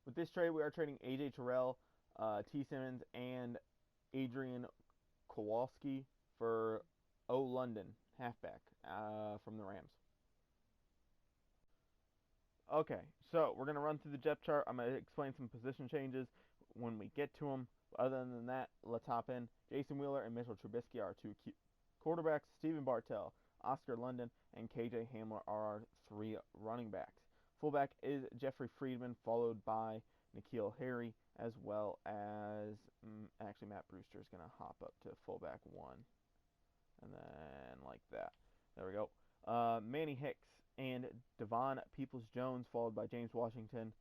With this trade, we are trading A.J. Terrell, T. Simmons, and Adrian Kowalski for O. London, halfback from the Rams. Okay, so we're going to run through the depth chart. I'm going to explain some position changes when we get to them. Other than that, let's hop in. Jason Wheeler and Mitchell Trubisky are our two quarterbacks. Steven Bartell, Oscar London, and KJ Hamler are our three running backs. Fullback is Jeffrey Friedman, followed by N'Keal Harry, as well as actually Matt Brewster is going to hop up to fullback one, and then like that. There we go. Manny Hicks and Devon Peoples-Jones, followed by James Washington,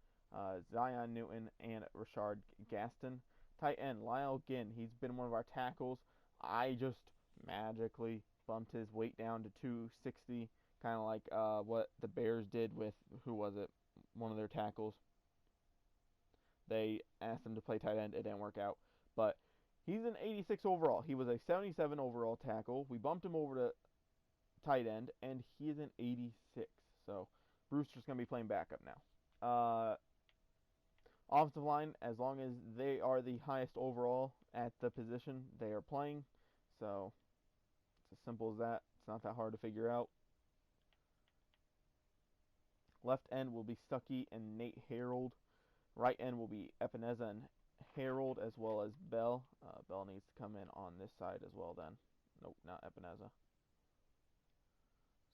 Zion Newton, and Rashard Gaston. Tight end, Lyle Ginn. He's been one of our tackles. I just magically bumped his weight down to 260, kind of like what the Bears did with, who was it? One of their tackles. They asked him to play tight end. It didn't work out. But he's an 86 overall. He was a 77 overall tackle. We bumped him over to tight end, and he is an 86. So Brewster's going to be playing backup now. Offensive line, as long as they are the highest overall at the position they are playing. So it's as simple as that. It's not that hard to figure out. Left end will be Stuckey and Nate Harold. Right end will be Epineza and Harold, as well as Bell. Bell needs to come in on this side as well then. Nope, not Epineza.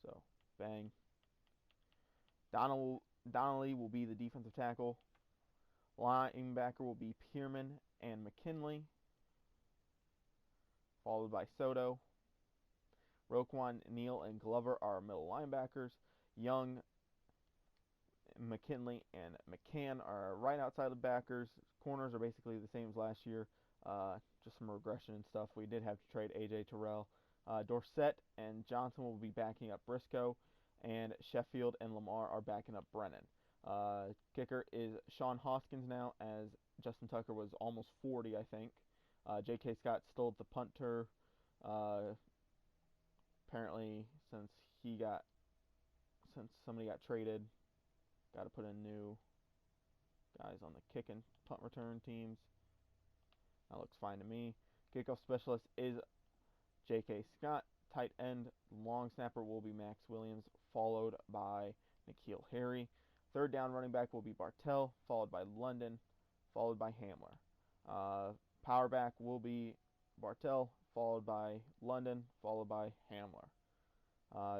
So, bang. Donnelly will be the defensive tackle. Linebacker will be Pierman and McKinley, followed by Soto. Roquan, Neal, and Glover are middle linebackers. Young, McKinley, and McCann are right outside the backers. Corners are basically the same as last year. Just some regression and stuff. We did have to trade A.J. Terrell. Dorsett and Johnson will be backing up Briscoe, and Sheffield and Lamar are backing up Brennan. Kicker is Sean Hoskins now, as Justin Tucker was almost 40, I think. J.K. Scott still at the punter. Apparently, since somebody got traded, got to put in new guys on the kick and punt return teams. That looks fine to me. Kickoff specialist is J.K. Scott. Tight end, long snapper will be Max Williams, followed by N'Keal Harry. Third down running back will be Bartell, followed by London, followed by Hamler. Power back will be Bartell, followed by London, followed by Hamler.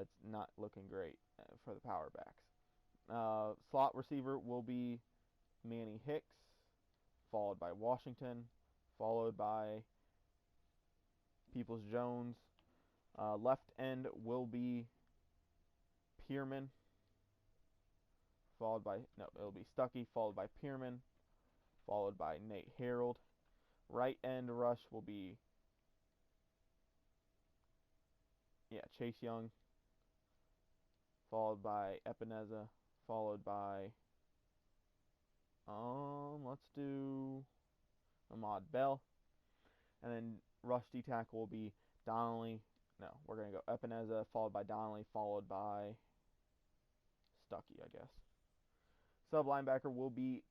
It's not looking great for the power backs. Slot receiver will be Manny Hicks, followed by Washington, followed by Peoples-Jones. Left end will be Pierman, it'll be Stuckey, followed by Pierman, followed by Nate Harold. Right end rush will be Chase Young, followed by Epineza, followed by let's do Ahmad Bell. And then rush D tackle will be Donnelly. No, we're going to go Epineza, followed by Donnelly, followed by Stuckey, I guess. Sub linebacker will be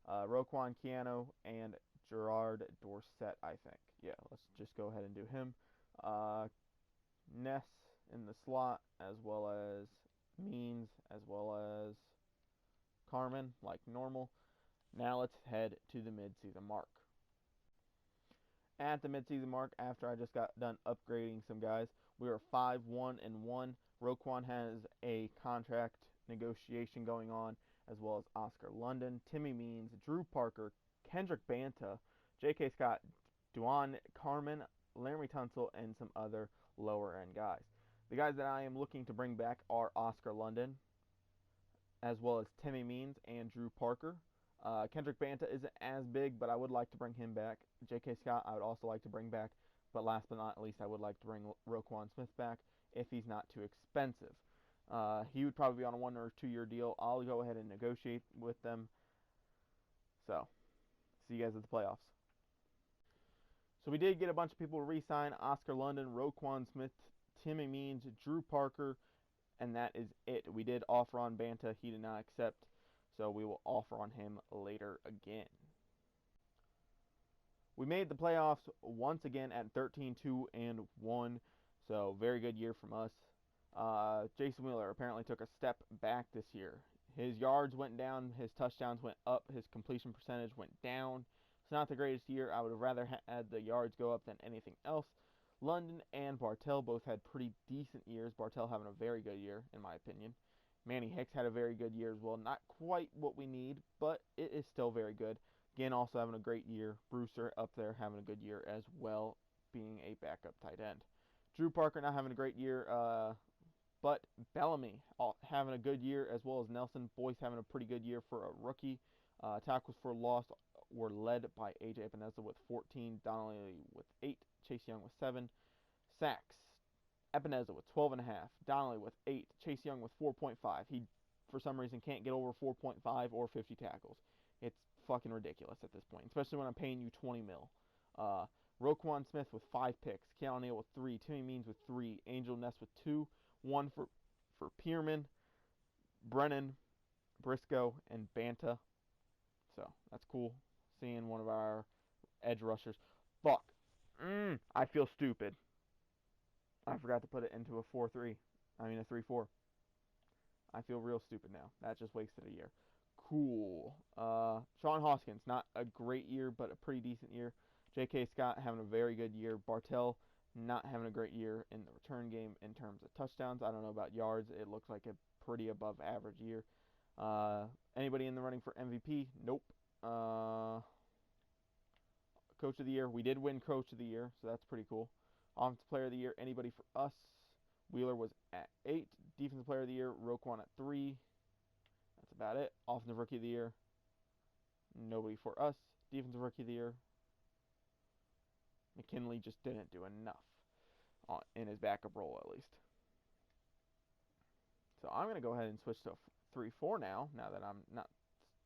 Roquan Keanu and Gerard Dorsett, I think. Yeah, let's just go ahead and do him. Ness in the slot, as well as Means, as well as Carmen, like normal. Now let's head to the midseason mark. At the midseason mark, after I just got done upgrading some guys, we are 5-1-1. Roquan has a contract negotiation going on, as well as Oscar London, Timmy Means, Drew Parker, Kendrick Banta, J.K. Scott, Duan Carmen, Laramie Tunsil, and some other lower-end guys. The guys that I am looking to bring back are Oscar London, as well as Timmy Means and Drew Parker. Kendrick Banta isn't as big, but I would like to bring him back. J.K. Scott I would also like to bring back, but last but not least, I would like to bring Roquan Smith back if he's not too expensive. He would probably be on a 1 or 2 year deal. I'll go ahead and negotiate with them. So, see you guys at the playoffs. So we did get a bunch of people to re-sign: Oscar London, Roquan Smith, Timmy Means, Drew Parker, and that is it. We did offer on Banta. He did not accept. so we will offer on him later again. We made the playoffs once again at 13-2-1, so very good year from us. Jason Wheeler apparently took a step back this year. His yards went down, his touchdowns went up, his completion percentage went down. It's not the greatest year. I would have rather had the yards go up than anything else. London and Bartell both had pretty decent years. Bartell having a very good year, in my opinion. Manny Hicks had a very good year as well. Not quite what we need, but it is still very good. Again, also having a great year. Brewster up there having a good year as well, being a backup tight end. Drew Parker not having a great year, but Bellamy having a good year, as well as Nelson. Boyce having a pretty good year for a rookie. Tackles for loss were led by A.J. Epinesa with 14, Donnelly with 8, Chase Young with 7. Sacks, Epinesa with 12.5, Donnelly with 8, Chase Young with 4.5. He, for some reason, can't get over 4.5 or 50 tackles. It's fucking ridiculous at this point, especially when I'm paying you $20 million. Roquan Smith with 5 picks, Keanu Neal with 3, Timmy Means with 3, Angel Ness with 2, 1 for Pierman, Brennan, Briscoe, and Banta. So that's cool. Seeing one of our edge rushers. Fuck. I feel stupid. I forgot to put it into a 4-3. I mean a 3-4. I feel real stupid now. That just wasted a year. Cool. Sean Hoskins, not a great year, but a pretty decent year. J.K. Scott having a very good year. Bartell not having a great year in the return game in terms of touchdowns. I don't know about yards. It looks like a pretty above average year. Anybody in the running for MVP? Nope. Coach of the year. We did win Coach of the Year, so that's pretty cool. Offensive Player of the Year. Anybody for us? Wheeler was at 8. Defensive Player of the Year. Roquan at 3. That's about it. Offensive Rookie of the Year. Nobody for us. Defensive Rookie of the Year. McKinley just didn't do enough in his backup role, at least. So I'm going to go ahead and switch to a 3-4 now that I'm not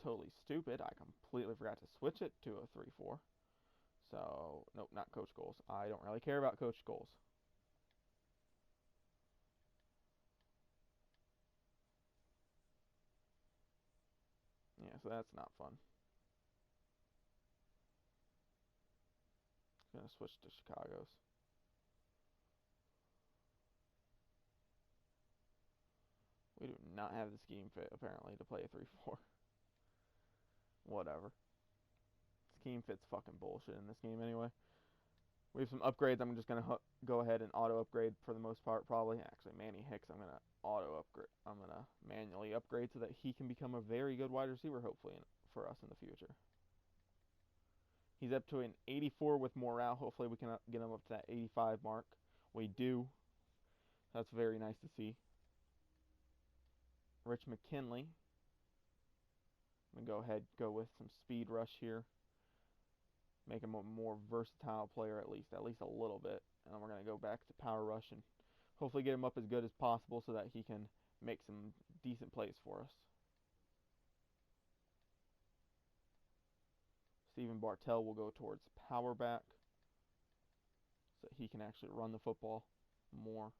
totally stupid. I completely forgot to switch it to a 3-4. So, nope, not Coach Goals. I don't really care about Coach Goals. Yeah, so that's not fun. Gonna switch to Chicago's. We do not have the scheme fit, apparently, to play a 3-4. Whatever. Scheme fit's fucking bullshit in this game anyway. We have some upgrades. I'm just going to go ahead and auto-upgrade for the most part, probably. Actually, Manny Hicks, I'm going to auto-upgrade. I'm going to manually upgrade so that he can become a very good wide receiver, hopefully, for us in the future. He's up to an 84 with morale. Hopefully, we can get him up to that 85 mark. We do. That's very nice to see. Rich McKinley. I'm going to go ahead go with some speed rush here. Make him a more versatile player at least a little bit. And then we're going to go back to power rush and hopefully get him up as good as possible so that he can make some decent plays for us. Stephen Bartell will go towards power back so that he can actually run the football more.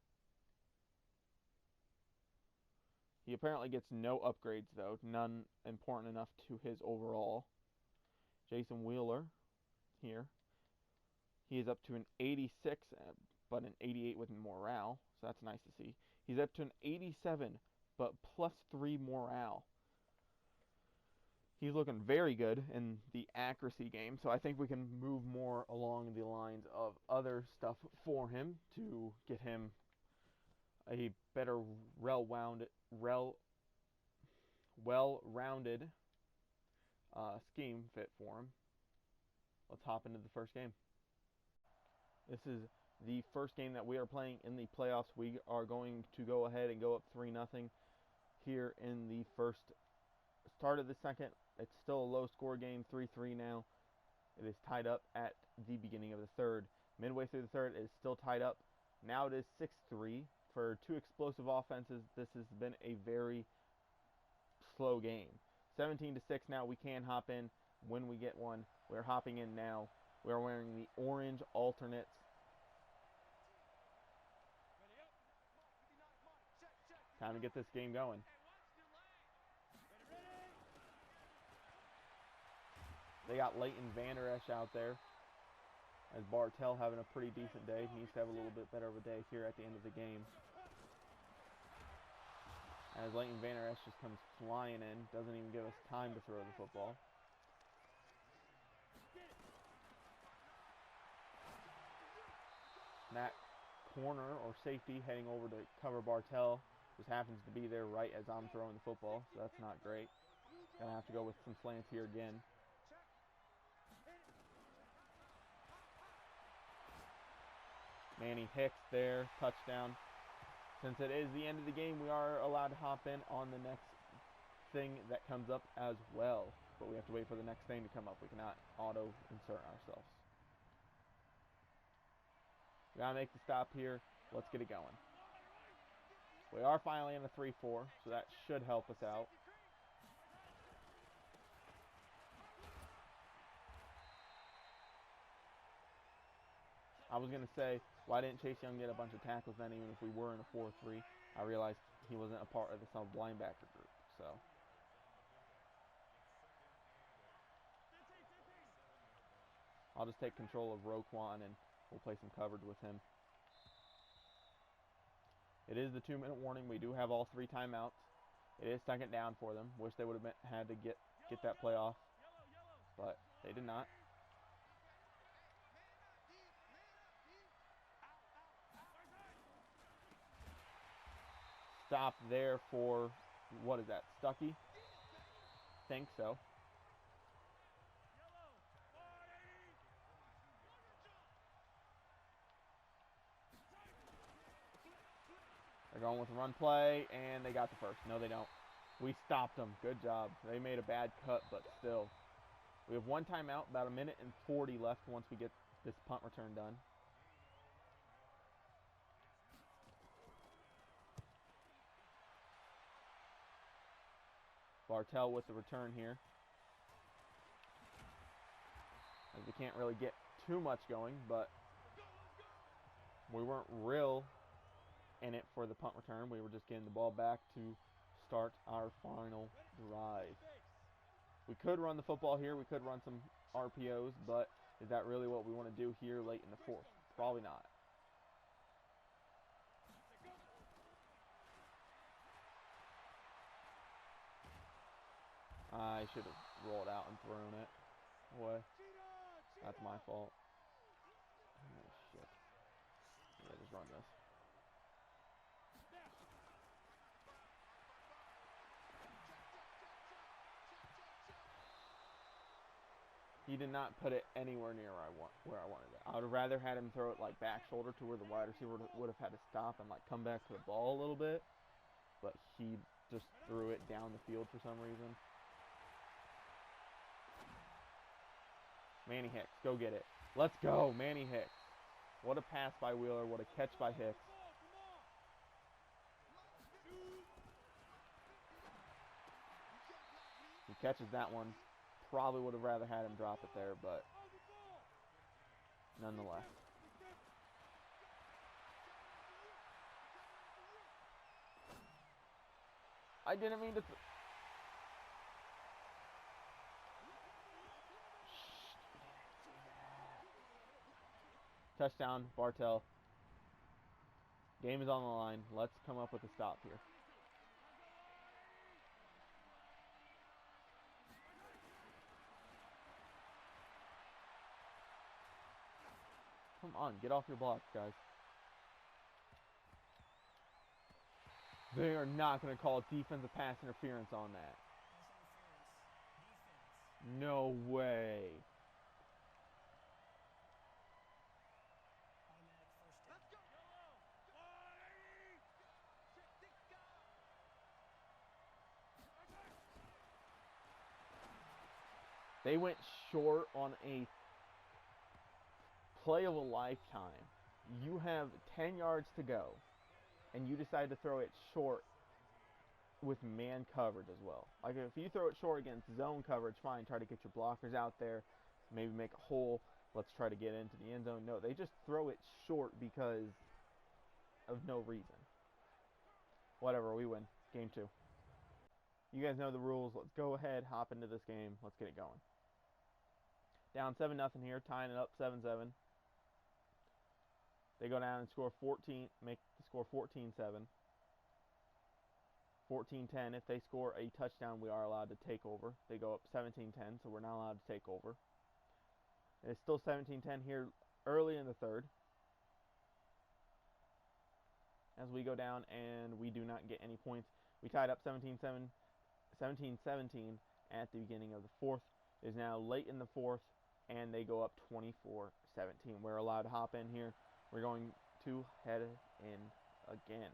He apparently gets no upgrades, though. None important enough to his overall. Jason Wheeler here. He is up to an 86, but an 88 with morale. So that's nice to see. He's up to an 87, but +3 morale. He's looking very good in the accuracy game. So I think we can move more along the lines of other stuff for him to get him a better well-rounded scheme fit for him. Let's hop into the first game. This is the first game that we are playing in the playoffs. We are going to go ahead and go up 3-0 here in the first start of the second. It's still a low-score game, 3-3 now. It is tied up at the beginning of the third. Midway through the third, it is still tied up. Now it is 6-3. For two explosive offenses, this has been a very slow game. 17-6 now. We can hop in when we get one. We're hopping in now. We're wearing the orange alternates. Time to get this game going. They got Leighton Vander Esch out there. As Bartell having a pretty decent day. He needs to have a little bit better of a day here at the end of the game. As Leighton Vander Esch just comes flying in. Doesn't even give us time to throw the football. That corner or safety heading over to cover Bartell just happens to be there right as I'm throwing the football. So that's not great. Gonna have to go with some slants here again. Manny Hicks there, touchdown. Since it is the end of the game, we are allowed to hop in on the next thing that comes up as well. But we have to wait for the next thing to come up. We cannot auto-insert ourselves. We gotta make the stop here. Let's get it going. We are finally in a 3-4, so that should help us out. I was going to say, why didn't Chase Young get a bunch of tackles then, even if we were in a 4-3? I realized he wasn't a part of the sub linebacker group, so. I'll just take control of Roquan and we'll play some coverage with him. It is the 2-minute warning. We do have all 3 timeouts. It is second down for them. Wish they would have had to get that play off, but they did not. Stop there for, what is that, Stuckey? Think so. They're going with a run play, and they got the first. No, they don't. We stopped them. Good job. They made a bad cut, but still. We have 1 timeout, about 1:40 left once we get this punt return done. Bartell with the return here. As we can't really get too much going, but we weren't real in it for the punt return. We were just getting the ball back to start our final drive. We could run the football here. We could run some RPOs, but is that really what we want to do here late in the 4th? Probably not. I should have rolled out and thrown it away. That's my fault. Oh, shit. Yeah, just run this. He did not put it anywhere near where I wanted it. I would have rather had him throw it like back shoulder to where the wide receiver would have had to stop and like come back to the ball a little bit. But he just threw it down the field for some reason. Manny Hicks, go get it. Let's go, Manny Hicks. What a pass by Wheeler. What a catch by Hicks. He catches that one. Probably would have rather had him drop it there, but nonetheless. I didn't mean to... Touchdown, Bartell. Game is on the line. Let's come up with a stop here. Come on, get off your blocks, guys. They are not going to call defensive pass interference on that. No way. They went short on a play of a lifetime. You have 10 yards to go, and you decide to throw it short with man coverage as well. Like, if you throw it short against zone coverage, fine, try to get your blockers out there, maybe make a hole, let's try to get into the end zone. No, they just throw it short because of no reason. Whatever, we win. Game 2. You guys know the rules. Let's go ahead, hop into this game. Let's get it going. Down 7-0 here, tying it up 7-7. They go down and score 14, make the score 14-7. 14-10. If they score a touchdown, we are allowed to take over. They go up 17-10, so we're not allowed to take over. It's still 17-10 here early in the third. As we go down and we do not get any points. We tied up 17-17 at the beginning of the fourth. It is now late in the fourth, and they go up 24-17. We're allowed to hop in here. We're going to head in again.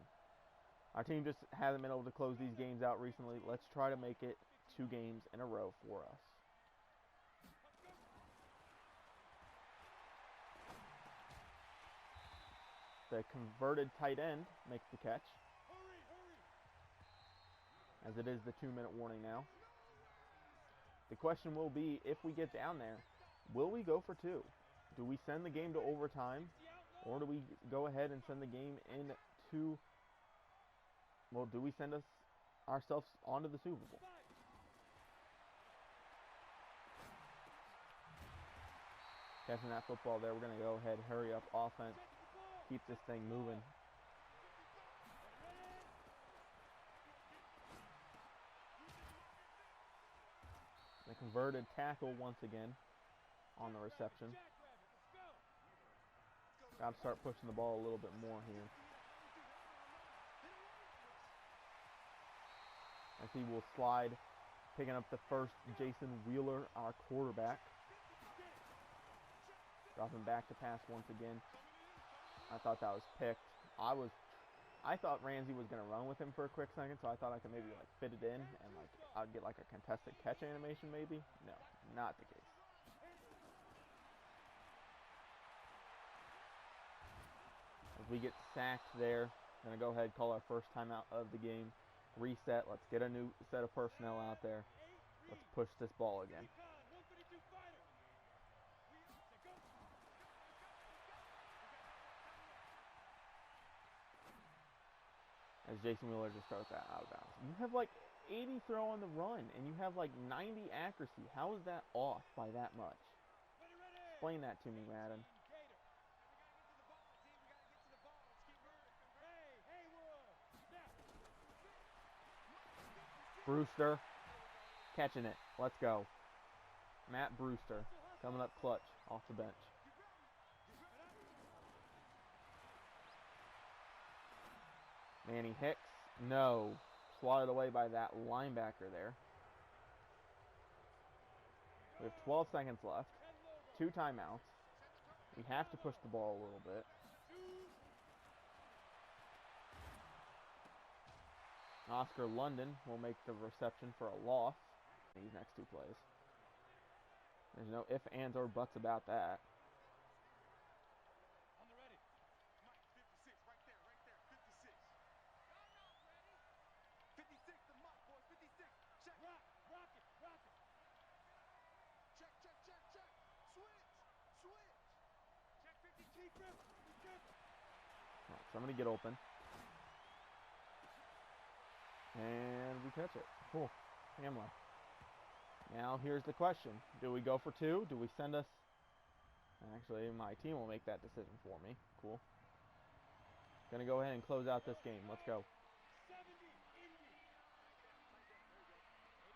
Our team just hasn't been able to close these games out recently. Let's try to make it 2 games in a row for us. The converted tight end makes the catch. As it is the 2-minute warning now. The question will be, if we get down there, will we go for 2? Do we send the game to overtime? Or do we go ahead and send the game into... Well, do we send ourselves onto the Super Bowl? Catching that football there, we're going to go ahead, hurry up offense. Keep this thing moving. The converted tackle once again on the reception. Got to start pushing the ball a little bit more here. As he will slide, picking up the first, Jason Wheeler, our quarterback. Dropping back to pass once again. I thought that was picked. I thought Ramsey was going to run with him for a quick second, so I thought I could maybe like fit it in and like I'd get like a contested catch animation maybe. No, not the case. As we get sacked there, going to go ahead and call our first timeout of the game. Reset. Let's get a new set of personnel out there. Let's push this ball again. As Jason Wheeler just throws that out of bounds. You have like 80 throw on the run, and you have like 90 accuracy. How is that off by that much? Explain that to me, Madden. Brewster catching it. Let's go. Matt Brewster coming up clutch off the bench. Manny Hicks, no. Swatted away by that linebacker there. We have 12 seconds left. 2 timeouts. We have to push the ball a little bit. Oscar London will make the reception for a loss these next 2 plays. There's no ifs, ands, or buts about that. Right, somebody get open. And we catch it. Cool. Hamler. Now here's the question. Do we go for 2? Do we send us... Actually, my team will make that decision for me. Cool. Gonna go ahead and close out this game. Let's go.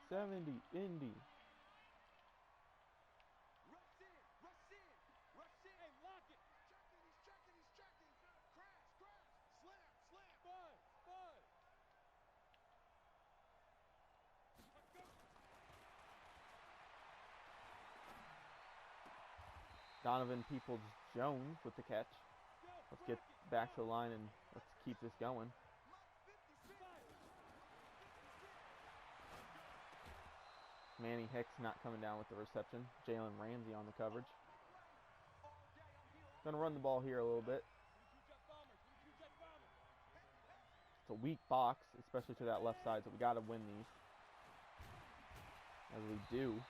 70, Indy. Donovan Peoples-Jones with the catch. Let's get back to the line and let's keep this going. Manny Hicks not coming down with the reception. Jalen Ramsey on the coverage. Gonna run the ball here a little bit. It's a weak box, especially to that left side, so we gotta win these. As we do.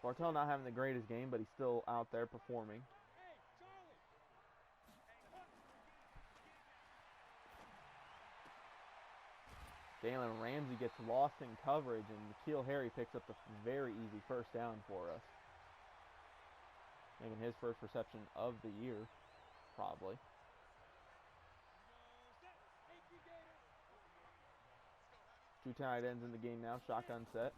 Bartell not having the greatest game, but he's still out there performing. Jalen Ramsey gets lost in coverage, and N'Keal Harry picks up the very easy first down for us. Making his first reception of the year, probably. Two tight ends in the game now, shotgun set.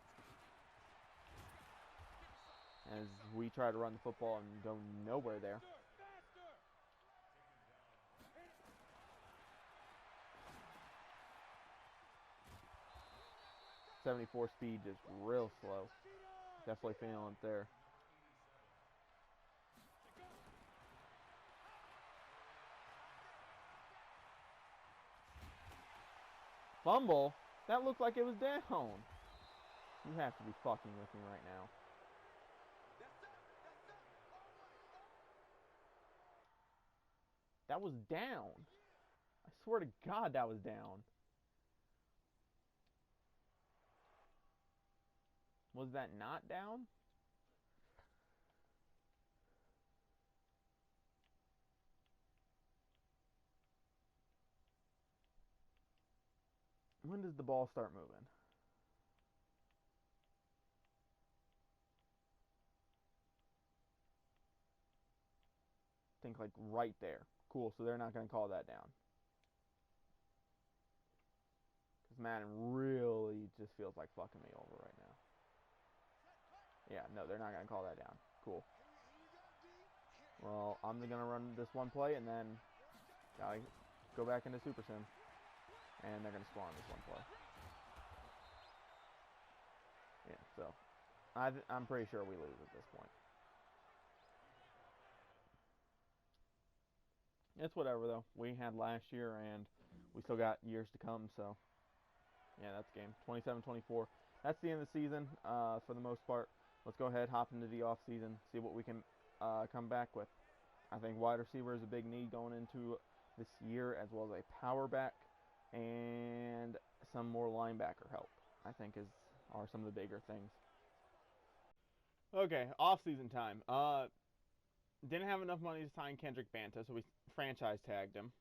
As we try to run the football and go nowhere there. .74 speed is real slow. Definitely feeling it there. Fumble? That looked like it was down. You have to be fucking with me right now. That was down. I swear to God that was down. Was that not down? When does the ball start moving? I think like right there. Cool, so they're not going to call that down. Because Madden really just feels like fucking me over right now. Yeah, no, they're not going to call that down. Cool. Well, I'm going to run this one play and then gotta go back into Super Sim. And they're going to score on this one play. Yeah, so I'm pretty sure we lose at this point. It's whatever, though. We had last year, and we still got years to come, so yeah, that's the game. 27-24. That's the end of the season for the most part. Let's go ahead, hop into the offseason, see what we can come back with. I think wide receiver is a big need going into this year, as well as a power back and some more linebacker help, I think are some of the bigger things. Okay, offseason time. Didn't have enough money to sign Kendrick Banta, so we franchise tagged him.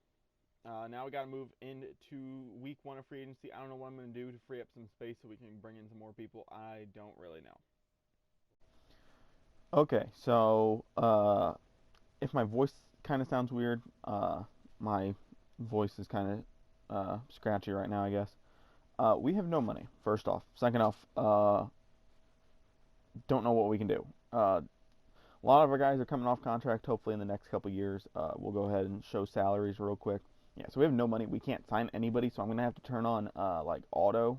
Now we got to move into week 1 of free agency. I don't know what I'm going to do to free up some space so we can bring in some more people. I don't really know. Okay, so if my voice kind of sounds weird, my voice is kind of scratchy right now, I guess. We have no money, first off. Second off, don't know what we can do. A lot of our guys are coming off contract, hopefully in the next couple years. We'll go ahead and show salaries real quick. Yeah, so we have no money. We can't sign anybody, so I'm going to have to turn on, like, auto.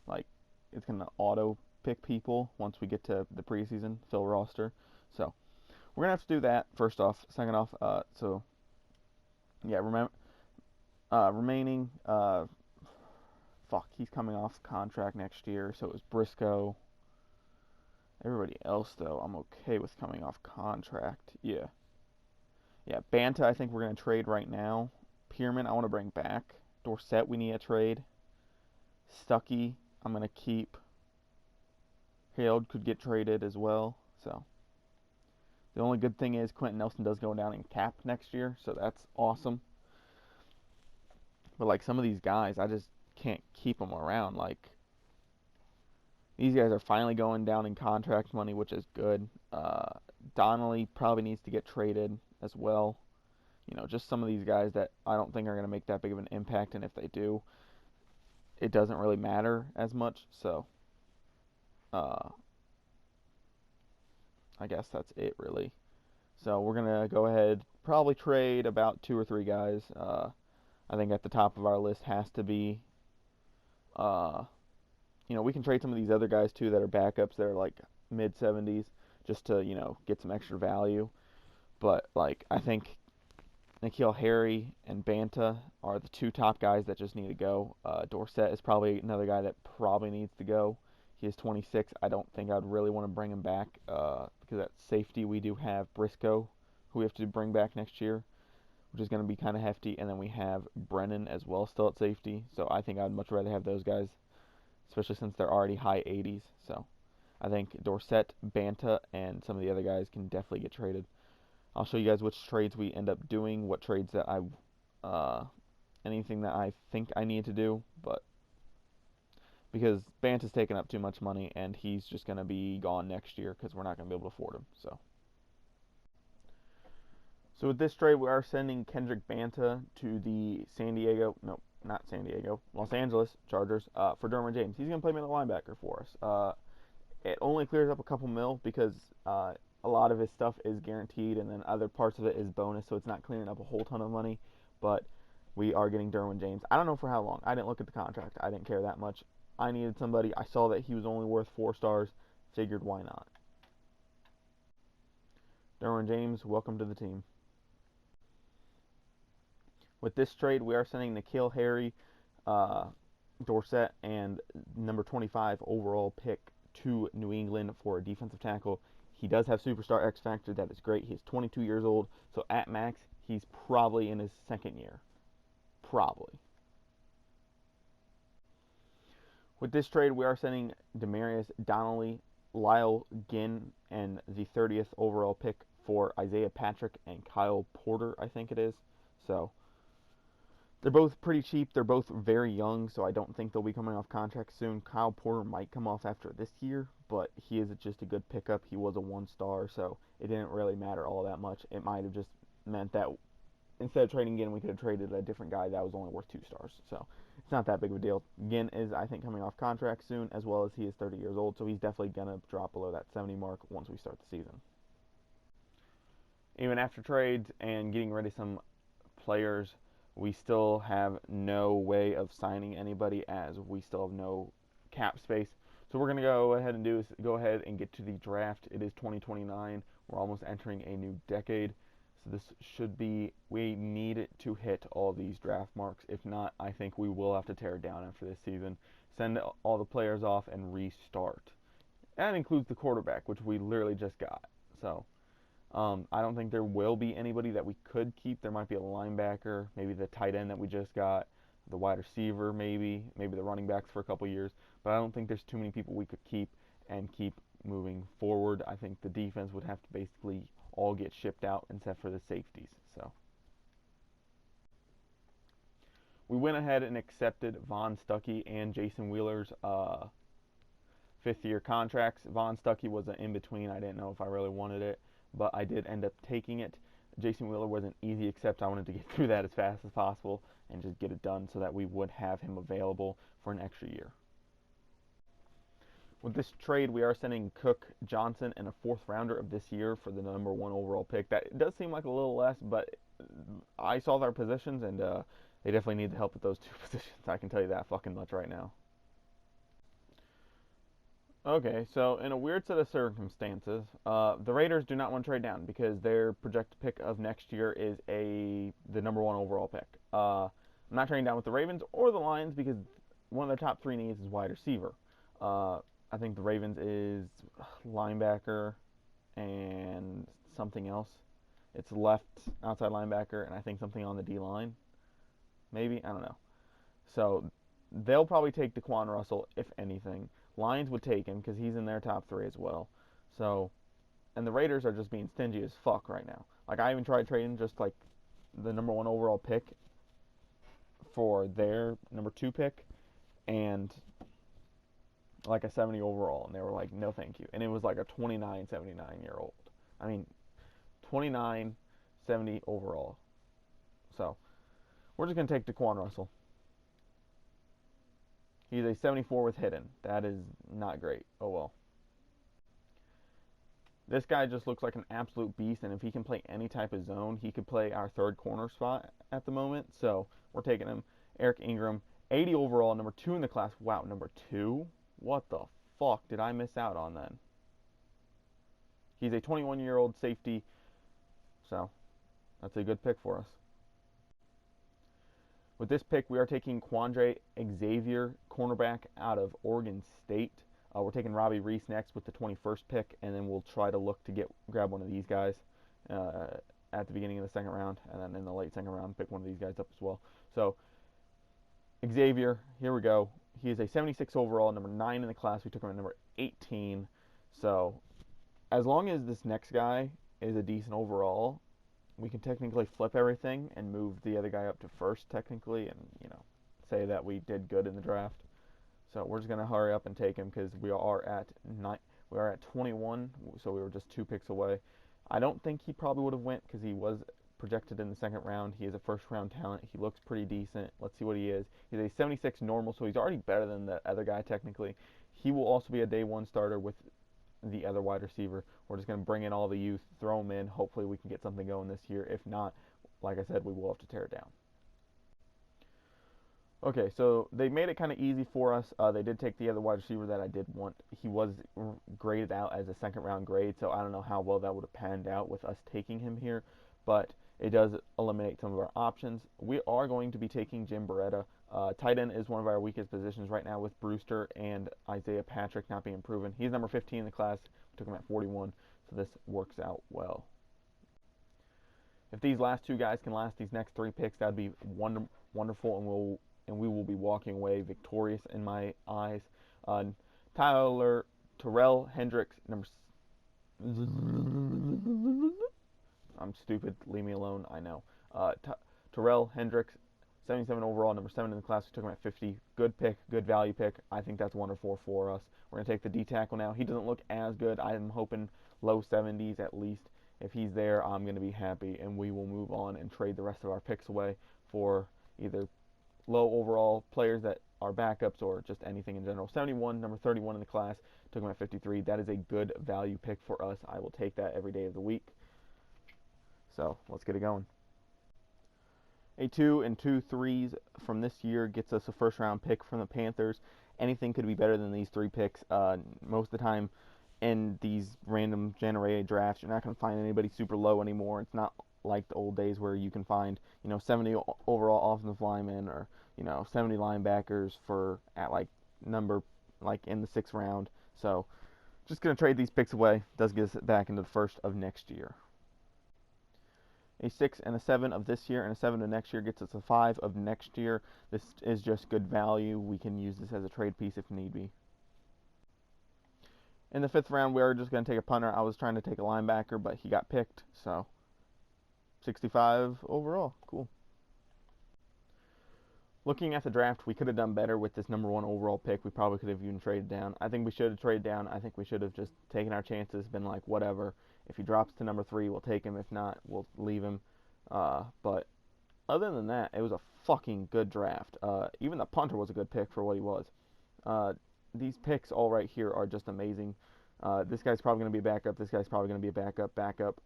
Like, it's going to auto pick people once we get to the preseason, fill roster. So, we're going to have to do that, first off. Second off, so, yeah, remaining, he's coming off contract next year, so it was Briscoe. Everybody else, though, I'm okay with coming off contract. Yeah. Yeah, Banta, I think we're going to trade right now. Pierman, I want to bring back. Dorsett, we need a trade. Stuckey, I'm going to keep. Harold could get traded as well. So, the only good thing is Quentin Nelson does go down in cap next year, so that's awesome. But, like, some of these guys, I just can't keep them around. Like, these guys are finally going down in contract money, which is good. Donnelly probably needs to get traded as well. You know, just some of these guys that I don't think are going to make that big of an impact, and if they do, it doesn't really matter as much. So, I guess that's it, really. So we're going to go ahead, probably trade about 2 or 3 guys. I think at the top of our list has to be, you know, we can trade some of these other guys, too, that are backups that are, like, mid-70s, just to, you know, get some extra value. But, like, I think N'Keal Harry and Banta are the 2 top guys that just need to go. Dorsett is probably another guy that probably needs to go. He is 26. I don't think I'd really want to bring him back because at safety we do have Briscoe, who we have to bring back next year, which is going to be kind of hefty. And then we have Brennan as well still at safety. So I think I'd much rather have those guys, especially since they're already high 80s. So I think Dorsett, Banta, and some of the other guys can definitely get traded. I'll show you guys which trades we end up doing, what trades that anything that I think I need to do, but because Banta's taking up too much money, and he's just going to be gone next year because we're not going to be able to afford him. So with this trade, we are sending Kendrick Banta to the Los Angeles Chargers for Derwin James. He's going to play middle linebacker for us. It only clears up a couple mil because a lot of his stuff is guaranteed, and then other parts of it is bonus, so it's not clearing up a whole ton of money. But we are getting Derwin James. I don't know for how long. I didn't look at the contract. I didn't care that much. I needed somebody. I saw that he was only worth 4 stars. Figured, why not? Derwin James, welcome to the team. With this trade, we are sending N'Keal Harry, Dorsett, and number 25 overall pick to New England for a defensive tackle. He does have superstar X factor. That is great. He's 22 years old, so at max, he's probably in his second year. Probably. With this trade, we are sending Demarius Donnelly, Lyle Ginn, and the 30th overall pick for Isaiah Patrick and Kyle Porter, I think it is. So they're both pretty cheap. They're both very young, so I don't think they'll be coming off contract soon. Kyle Porter might come off after this year, but he is just a good pickup. He was a 1-star, so it didn't really matter all that much. It might have just meant that instead of trading Ginn, we could have traded a different guy that was only worth 2 stars. So it's not that big of a deal. Ginn is, I think, coming off contract soon, as well as he is 30 years old, so he's definitely going to drop below that 70 mark once we start the season. Even after trades and getting rid of some players, we still have no way of signing anybody, as we still have no cap space. So we're going to go ahead and get to the draft. It is 2029. We're almost entering a new decade. So this should be, we need to hit all these draft marks. If not, I think we will have to tear it down after this season, send all the players off, and restart. That includes the quarterback, which we literally just got. So I don't think there will be anybody that we could keep. There might be a linebacker, maybe the tight end that we just got, the wide receiver maybe the running backs for a couple years. But I don't think there's too many people we could keep and keep moving forward. I think the defense would have to basically all get shipped out except for the safeties. So we went ahead and accepted Von Stuckey and Jason Wheeler's 5th-year contracts. Von Stuckey was an in-between. I didn't know if I really wanted it, but I did end up taking it. Jason Wheeler was an easy accept. I wanted to get through that as fast as possible and just get it done so that we would have him available for an extra year. With this trade, we are sending Cook, Johnson, and a 4th rounder of this year for the number 1 overall pick. That does seem like a little less, but I saw their positions, and they definitely need the help with those 2 positions. I can tell you that fucking much right now. Okay, so in a weird set of circumstances, the Raiders do not want to trade down because their projected pick of next year is the number 1 overall pick. I'm not trading down with the Ravens or the Lions because one of their top 3 needs is wide receiver. I think the Ravens is linebacker and something else. It's left outside linebacker and I think something on the D-line. Maybe, I don't know. So they'll probably take Daquan Russell, if anything. Lions would take him because he's in their top 3 as well. So, and the Raiders are just being stingy as fuck right now. Like, I even tried trading just like the number 1 overall pick for their number 2 pick and like a 70 overall, and they were like, no thank you. And it was like a 29, 79-year-old. I mean, 29, 70 overall. So, we're just going to take Daquan Russell. He's a 74 with hidden. That is not great. Oh well. This guy just looks like an absolute beast, and if he can play any type of zone, he could play our 3rd corner spot at the moment. So, we're taking him. Eric Ingram, 80 overall, number 2 in the class. Wow, number 2? What the fuck did I miss out on then? He's a 21-year-old safety, so that's a good pick for us. With this pick, we are taking Quandre Xavier, cornerback out of Oregon State. We're taking Robbie Reese next with the 21st pick, and then we'll try to look to grab one of these guys at the beginning of the 2nd round, and then in the late 2nd round, pick one of these guys up as well. So, Xavier, here we go. He is a 76 overall, number 9 in the class. We took him at number 18. So, as long as this next guy is a decent overall, we can technically flip everything and move the other guy up to 1st, technically, and, say that we did good in the draft. So we're just gonna hurry up and take him because we are at 21, so we were just 2 picks away. I don't think he probably would have went because he was projected in the second round. He is a first round talent. He looks pretty decent. Let's see what he is. He's a 76 normal, so he's already better than the other guy technically. He will also be a day 1 starter with the other wide receiver. We're just going to bring in all the youth, throw them in. Hopefully we can get something going this year. If not, like I said, we will have to tear it down. Okay, so they made it kind of easy for us. They did take the other wide receiver that I did want. He was graded out as a second round grade, so I don't know how well that would have panned out with us taking him here, but it does eliminate some of our options. We are going to be taking Jim Beretta. Tight end is one of our weakest positions right now with Brewster and Isaiah Patrick not being proven. He's number 15 in the class. We took him at 41, so this works out well. If these last 2 guys can last these next 3 picks, that would be wonderful, and we will be walking away victorious in my eyes. Terrell Hendricks, I'm stupid. Leave me alone. I know. Terrell Hendricks, 77 overall, number 7 in the class. We took him at 50. Good pick, good value pick. I think that's wonderful for us. We're going to take the D tackle now. He doesn't look as good. I'm hoping low 70s at least. If he's there, I'm going to be happy, and we will move on and trade the rest of our picks away for either low overall players that are backups or just anything in general. 71, number 31 in the class. Took him at 53. That is a good value pick for us. I will take that every day of the week. So let's get it going. A 2 and 2 3s from this year gets us a first round pick from the Panthers. Anything could be better than these 3 picks. Most of the time in these random generated drafts, you're not going to find anybody super low anymore. It's not like the old days where you can find 70 overall offensive linemen or 70 linebackers for at number in the 6th round. So just going to trade these picks away. Does get us back into the first of next year. A 6 and a 7 of this year and a 7 of next year gets us a 5 of next year. This is just good value. We can use this as a trade piece if need be. In the 5th round, we are just going to take a punter. I was trying to take a linebacker, but he got picked, so 65 overall. Cool. Looking at the draft, we could have done better with this number 1 overall pick. We probably could have even traded down. I think we should have traded down. I think we should have just taken our chances, been like, whatever. If he drops to number 3, we'll take him. If not, we'll leave him. But other than that, it was a fucking good draft. Even the punter was a good pick for what he was. These picks all right here are just amazing. This guy's probably going to be a backup. This guy's probably going to be a backup.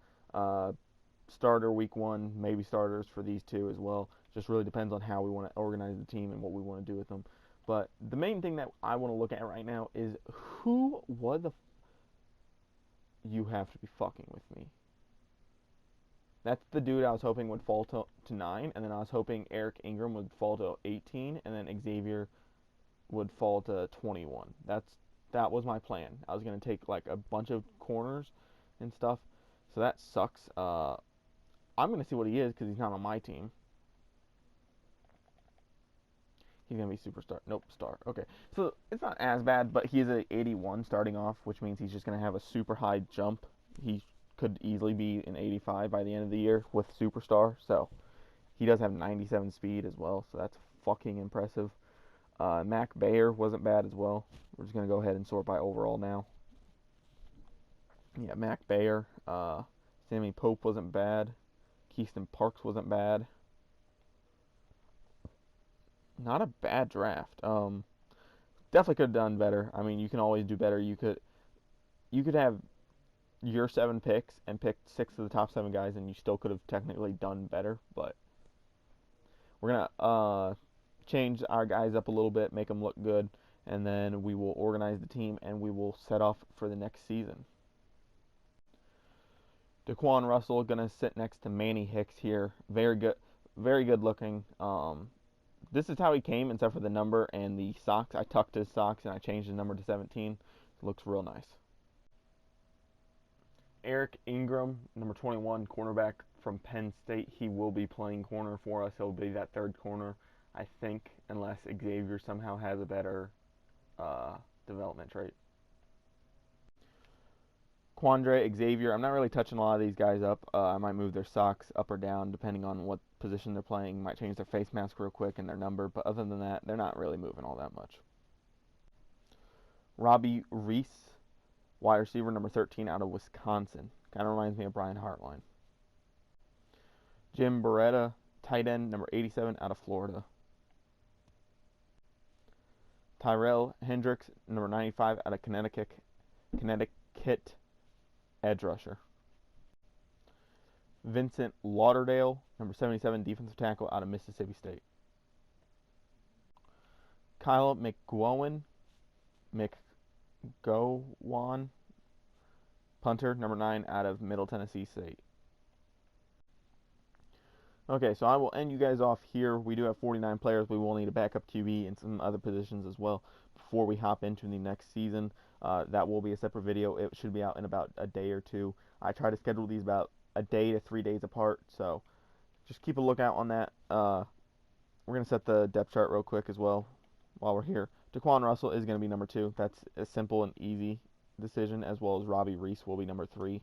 Starter week 1, maybe starters for these 2 as well. Just really depends on how we want to organize the team and what we want to do with them. But the main thing that I want to look at right now is you have to be fucking with me. That's the dude I was hoping would fall to 9, and then I was hoping Eric Ingram would fall to 18, and then Xavier would fall to 21. That was my plan. I was going to take a bunch of corners and stuff, so that sucks. I'm going to see what he is because he's not on my team. He's going to be superstar. Nope, star. Okay. So it's not as bad, but he's an 81 starting off, which means he's just going to have a super high jump. He could easily be an 85 by the end of the year with superstar. So he does have 97 speed as well, so that's fucking impressive. Mac Bayer wasn't bad as well. We're just going to go ahead and sort by overall now. Yeah, Mac Bayer. Sammy Pope wasn't bad. Keaston Parks wasn't bad. Not a bad draft. Definitely could have done better. I mean, you can always do better. You could have your 7 picks and picked 6 of the top 7 guys, and you still could have technically done better. But we're gonna change our guys up a little bit, make them look good, and then we will organize the team and we will set off for the next season. Daquan Russell gonna sit next to Manny Hicks here. Very good looking. This is how he came, except for the number and the socks. I tucked his socks and I changed the number to 17. It looks real nice. Eric Ingram, number 21, cornerback from Penn State. He will be playing corner for us. He'll be that 3rd corner, I think, unless Xavier somehow has a better development trait. Quandre, Xavier, I'm not really touching a lot of these guys up. I might move their socks up or down depending on what position they're playing. Might change their face mask real quick and their number, but other than that, they're not really moving all that much. Robbie Reese, wide receiver, number 13 out of Wisconsin. Kind of reminds me of Brian Hartline. Jim Beretta, tight end, number 87 out of Florida. Tyrell Hendricks, number 95 out of Connecticut, edge rusher. Vincent Lauderdale, number 77, defensive tackle out of Mississippi State. Kyle McGowan, punter, number 9 out of Middle Tennessee State. Okay, so I will end you guys off here. We do have 49 players. We will need a backup QB and some other positions as well before we hop into the next season. That will be a separate video. It should be out in about a day or two. I try to schedule these about a day to 3 days apart, so just keep a lookout on that. We're going to set the depth chart real quick as well while we're here. Daquan Russell is going to be number 2. That's a simple and easy decision, as well as Robbie Reese will be number 3.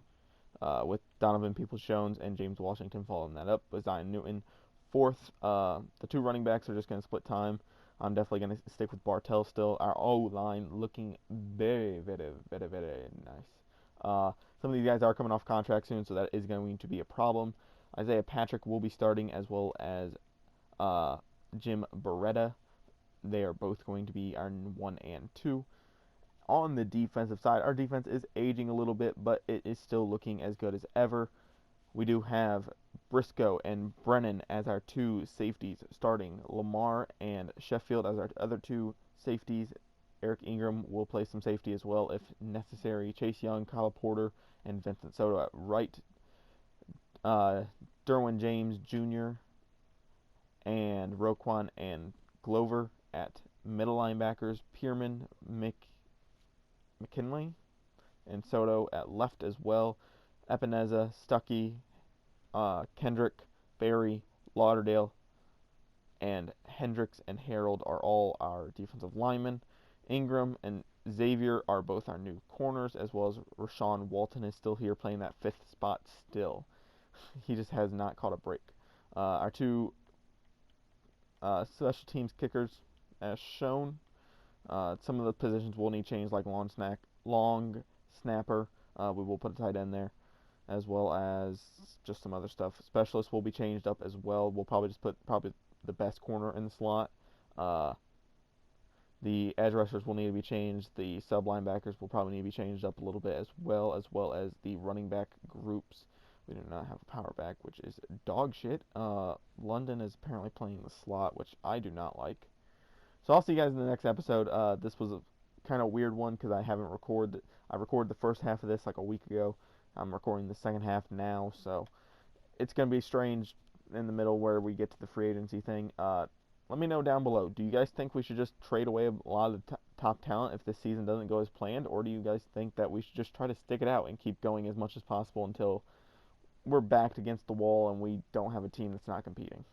With Donovan Peoples-Jones and James Washington following that up with Zion Newton. 4th, the 2 running backs are just going to split time. I'm definitely going to stick with Bartell still. Our O-line looking very, very, very, very nice. Some of these guys are coming off contract soon, so that is going to be a problem. Isaiah Patrick will be starting, as well as Jim Beretta. They are both going to be our 1 and 2. On the defensive side, our defense is aging a little bit, but it is still looking as good as ever. We do have Briscoe and Brennan as our 2 safeties starting. Lamar and Sheffield as our other 2 safeties. Eric Ingram will play some safety as well if necessary. Chase Young, Kyle Porter, and Vincent Soto at right. Derwin James Jr. and Roquan and Glover at middle linebackers. Pierman, McKinley and Soto at left as well. Epineza, Stuckey, Kendrick, Berry, Lauderdale, and Hendricks and Harold are all our defensive linemen. Ingram and Xavier are both our new corners, as well as Rashawn Walton is still here playing that 5th spot still. He just has not caught a break. Our 2 special teams kickers as shown. Some of the positions will need change, like long snapper. We will put a tight end there, as well as just some other stuff. Specialists will be changed up as well. We'll probably just put the best corner in the slot. The edge rushers will need to be changed. The sub linebackers will probably need to be changed up a little bit as well as the running back groups. We do not have a power back, which is dog shit. London is apparently playing the slot, which I do not like. So I'll see you guys in the next episode. This was a kind of weird one because I haven't recorded. I recorded the first half of this like a week ago. I'm recording the second half now, so it's going to be strange in the middle where we get to the free agency thing. Let me know down below. Do you guys think we should just trade away a lot of the top talent if this season doesn't go as planned, or do you guys think that we should just try to stick it out and keep going as much as possible until we're backed against the wall and we don't have a team that's not competing?